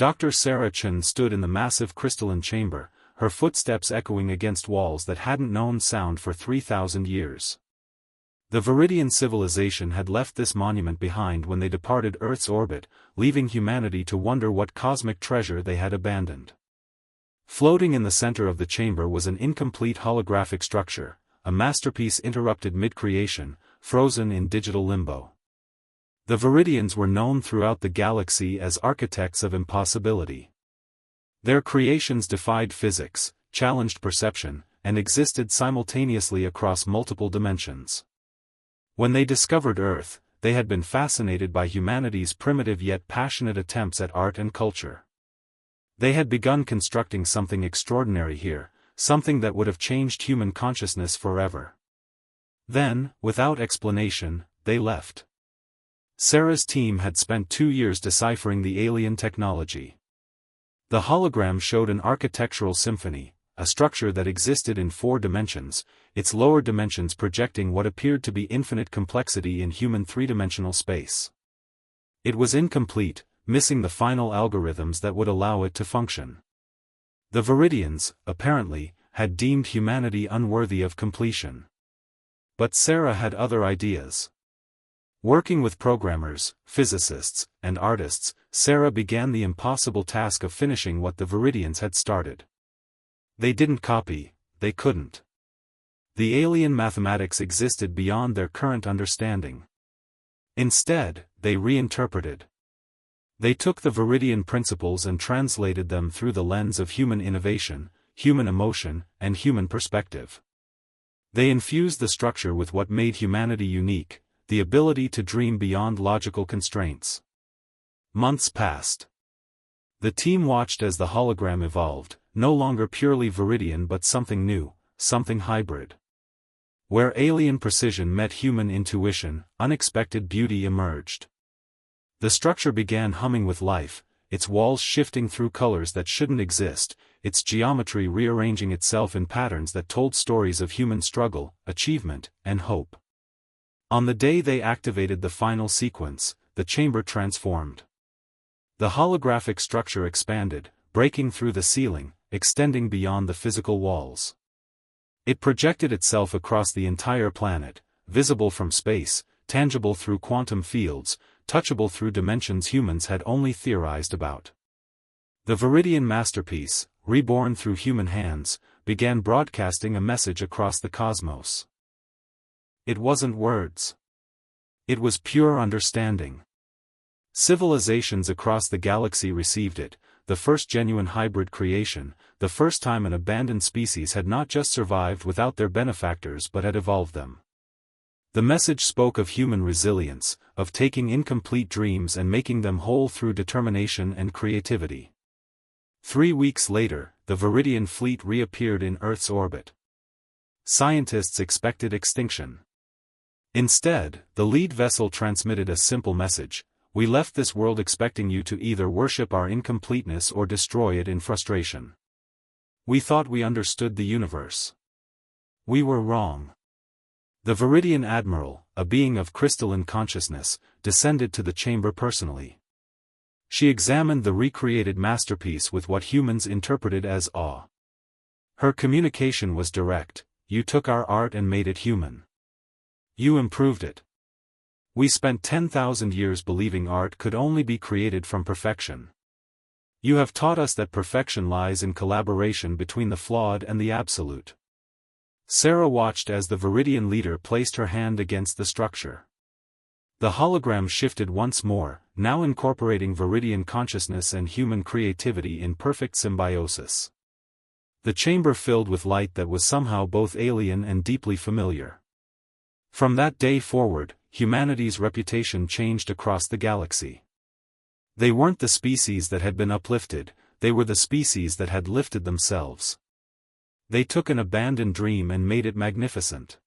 Dr. Sarah Chen stood in the massive crystalline chamber, her footsteps echoing against walls that hadn't known sound for 3,000 years. The Viridian civilization had left this monument behind when they departed Earth's orbit, leaving humanity to wonder what cosmic treasure they had abandoned. Floating in the center of the chamber was an incomplete holographic structure, a masterpiece interrupted mid-creation, frozen in digital limbo. The Viridians were known throughout the galaxy as architects of impossibility. Their creations defied physics, challenged perception, and existed simultaneously across multiple dimensions. When they discovered Earth, they had been fascinated by humanity's primitive yet passionate attempts at art and culture. They had begun constructing something extraordinary here, something that would have changed human consciousness forever. Then, without explanation, they left. Sarah's team had spent 2 years deciphering the alien technology. The hologram showed an architectural symphony, a structure that existed in 4 dimensions, its lower dimensions projecting what appeared to be infinite complexity in human 3-dimensional space. It was incomplete, missing the final algorithms that would allow it to function. The Viridians, apparently, had deemed humanity unworthy of completion. But Sarah had other ideas. Working with programmers, physicists, and artists, Sarah began the impossible task of finishing what the Viridians had started. They didn't copy, they couldn't. The alien mathematics existed beyond their current understanding. Instead, they reinterpreted. They took the Viridian principles and translated them through the lens of human innovation, human emotion, and human perspective. They infused the structure with what made humanity unique, the ability to dream beyond logical constraints. Months passed. The team watched as the hologram evolved, no longer purely Viridian but something new, something hybrid. Where alien precision met human intuition, unexpected beauty emerged. The structure began humming with life, its walls shifting through colors that shouldn't exist, its geometry rearranging itself in patterns that told stories of human struggle, achievement, and hope. On the day they activated the final sequence, the chamber transformed. The holographic structure expanded, breaking through the ceiling, extending beyond the physical walls. It projected itself across the entire planet, visible from space, tangible through quantum fields, touchable through dimensions humans had only theorized about. The Viridian masterpiece, reborn through human hands, began broadcasting a message across the cosmos. It wasn't words. It was pure understanding. Civilizations across the galaxy received it, the first genuine hybrid creation, the first time an abandoned species had not just survived without their benefactors but had evolved them. The message spoke of human resilience, of taking incomplete dreams and making them whole through determination and creativity. 3 weeks later, the Viridian fleet reappeared in Earth's orbit. Scientists expected extinction. Instead, the lead vessel transmitted a simple message: "We left this world expecting you to either worship our incompleteness or destroy it in frustration. We thought we understood the universe. We were wrong." The Viridian Admiral, a being of crystalline consciousness, descended to the chamber personally. She examined the recreated masterpiece with what humans interpreted as awe. Her communication was direct: "You took our art and made it human. You improved it. We spent 10,000 years believing art could only be created from perfection. You have taught us that perfection lies in collaboration between the flawed and the absolute." Sarah watched as the Viridian leader placed her hand against the structure. The hologram shifted once more, now incorporating Viridian consciousness and human creativity in perfect symbiosis. The chamber filled with light that was somehow both alien and deeply familiar. From that day forward, humanity's reputation changed across the galaxy. They weren't the species that had been uplifted, they were the species that had lifted themselves. They took an abandoned dream and made it magnificent.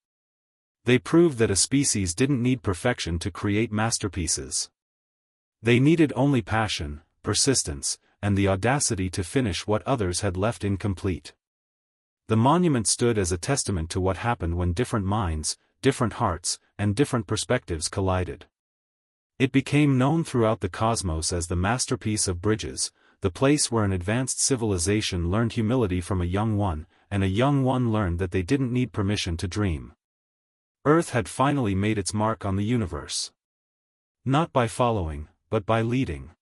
They proved that a species didn't need perfection to create masterpieces. They needed only passion, persistence, and the audacity to finish what others had left incomplete. The monument stood as a testament to what happened when different minds, different hearts, and different perspectives collided. It became known throughout the cosmos as the masterpiece of bridges, the place where an advanced civilization learned humility from a young one, and a young one learned that they didn't need permission to dream. Earth had finally made its mark on the universe. Not by following, but by leading.